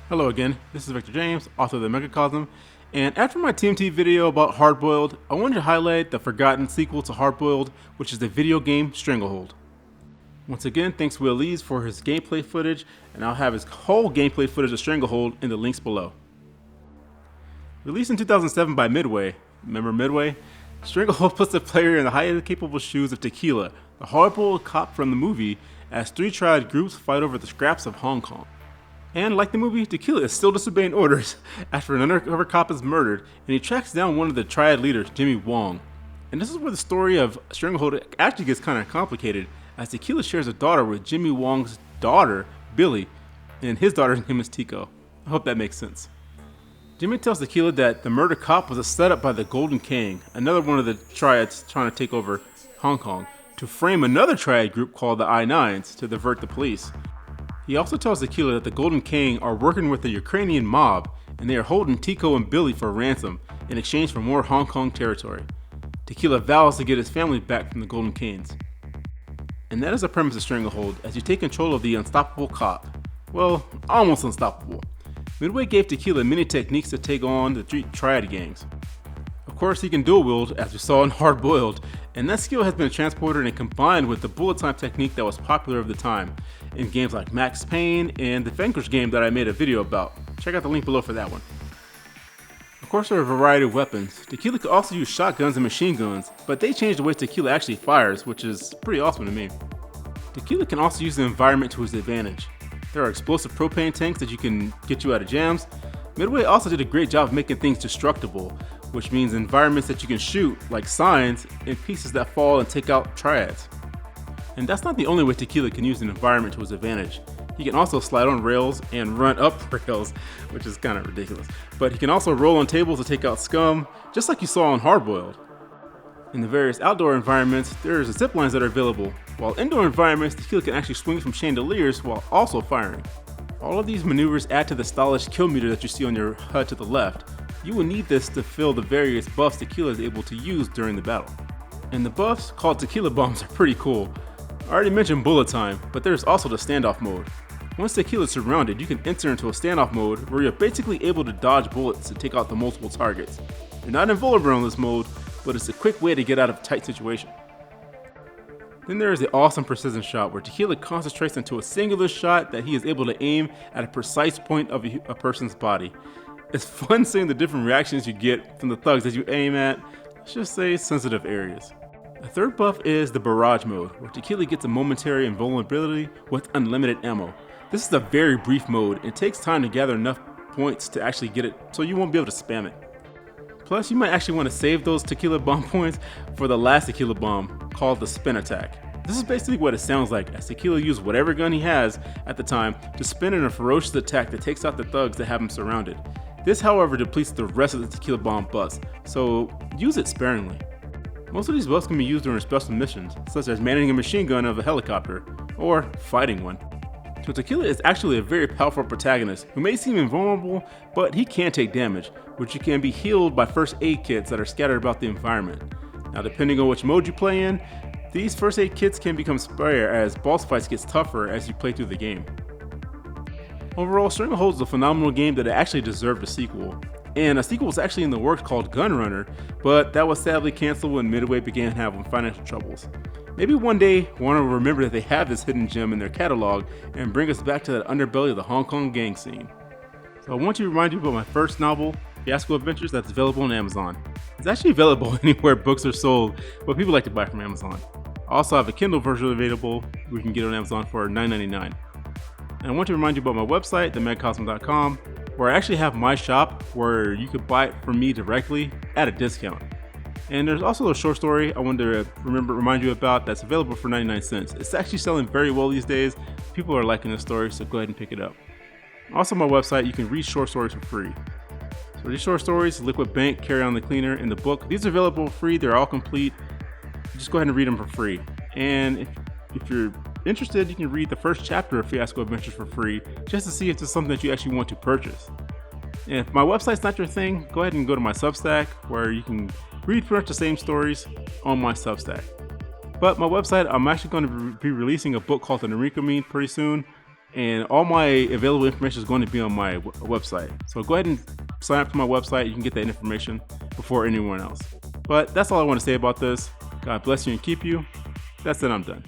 Hello again, this is Victor James, author of the Megacosm, and after my TMT video about Hardboiled, I wanted to highlight the forgotten sequel to Hardboiled, which is the video game Stranglehold. Once again, thanks Will Lees for his gameplay footage, and I'll have his whole gameplay footage of Stranglehold in the links below. Released in 2007 by Midway, remember Midway? Stranglehold puts the player in the highly capable shoes of Tequila, the hardboiled cop from the movie, as three triad groups fight over the scraps of Hong Kong. And like the movie, Tequila is still disobeying orders after an undercover cop is murdered, and he tracks down one of the triad leaders, Jimmy Wong. And this is where the story of Stranglehold actually gets kind of complicated, as Tequila shares a daughter with Jimmy Wong's daughter, Billy, and his daughter's name is Tico. I hope that makes sense. Jimmy tells Tequila that the murder cop was a setup by the Golden King, another one of the triads trying to take over Hong Kong, to frame another triad group called the I-9s to divert the police. He also tells Tequila that the Golden King are working with the Ukrainian mob, and they are holding Tico and Billy for ransom in exchange for more Hong Kong territory. Tequila vows to get his family back from the Golden Kings. And that is the premise of Stranglehold, as you take control of the unstoppable cop. Well, almost unstoppable. Midway gave Tequila many techniques to take on the three triad gangs. Of course, he can dual wield, as we saw in Hardboiled, and that skill has been transported and combined with the bullet time technique that was popular of the time in games like Max Payne and the Vanquish game that I made a video about. Check out the link below for that one. Of course, there are a variety of weapons. Tequila could also use shotguns and machine guns, but they changed the way Tequila actually fires, which is pretty awesome to me. Tequila can also use the environment to his advantage. There are explosive propane tanks that can get you out of jams. Midway also did a great job of making things destructible, which means environments that you can shoot, like signs, and pieces that fall and take out triads. And that's not the only way Tequila can use an environment to his advantage. He can also slide on rails and run up rails, which is kind of ridiculous. But he can also roll on tables to take out scum, just like you saw on Hardboiled. In the various outdoor environments, there's zip lines that are available, while indoor environments, Tequila can actually swing from chandeliers while also firing. All of these maneuvers add to the stylish kill meter that you see on your HUD to the left. You will need this to fill the various buffs Tequila is able to use during the battle. And the buffs, called Tequila Bombs, are pretty cool. I already mentioned bullet time, but there's also the standoff mode. Once Tequila is surrounded, you can enter into a standoff mode where you're basically able to dodge bullets to take out the multiple targets. You're not invulnerable in this mode, but it's a quick way to get out of a tight situation. Then there is the awesome precision shot where Tequila concentrates into a singular shot that he is able to aim at a precise point of a person's body. It's fun seeing the different reactions you get from the thugs as you aim at, let's just say, sensitive areas. The third buff is the barrage mode, where Tequila gets a momentary invulnerability with unlimited ammo. This is a very brief mode, and it takes time to gather enough points to actually get it, so you won't be able to spam it. Plus, you might actually want to save those Tequila Bomb points for the last Tequila Bomb, called the spin attack. This is basically what it sounds like, as Tequila uses whatever gun he has at the time to spin in a ferocious attack that takes out the thugs that have him surrounded. This, however, depletes the rest of the Tequila Bomb buffs, so use it sparingly. Most of these buffs can be used during special missions, such as manning a machine gun of a helicopter, or fighting one. So Tequila is actually a very powerful protagonist who may seem invulnerable, but he can take damage, which can be healed by first aid kits that are scattered about the environment. Now, depending on which mode you play in, these first aid kits can become spare as boss fights get tougher as you play through the game. Overall, Stranglehold is a phenomenal game that actually deserved a sequel. And a sequel was actually in the works called Gunrunner, but that was sadly canceled when Midway began having financial troubles. Maybe one day Warner will remember that they have this hidden gem in their catalog and bring us back to that underbelly of the Hong Kong gang scene. So I want to remind you about my first novel, Fiasco Adventures, that's available on Amazon. It's actually available anywhere books are sold, but people like to buy from Amazon. I also have a Kindle version available we can get on Amazon for $9.99. And I want to remind you about my website, themegacosm.com, where I actually have my shop where you could buy it from me directly at a discount. And there's also a short story I wanted to remind you about that's available for 99 cents. It's actually selling very well these days. People are liking the story, so go ahead and pick it up. Also on my website, you can read short stories for free. So these short stories, Liquid Bank, Carry On the Cleaner, and the book, these are available for free. They're all complete. Just go ahead and read them for free. And if you're interested, you can read the first chapter of Fiasco Adventures for free, just to see if it's something that you actually want to purchase. And if my website's not your thing, go ahead and go to my Substack, where you can read pretty much the same stories on my Substack. But my website, I'm actually going to be releasing a book called The Narika Meme pretty soon, and all my available information is going to be on my website. So go ahead and sign up to my website. You can get that information before anyone else. But that's all I want to say about this. God bless you and keep you. That's it, I'm done.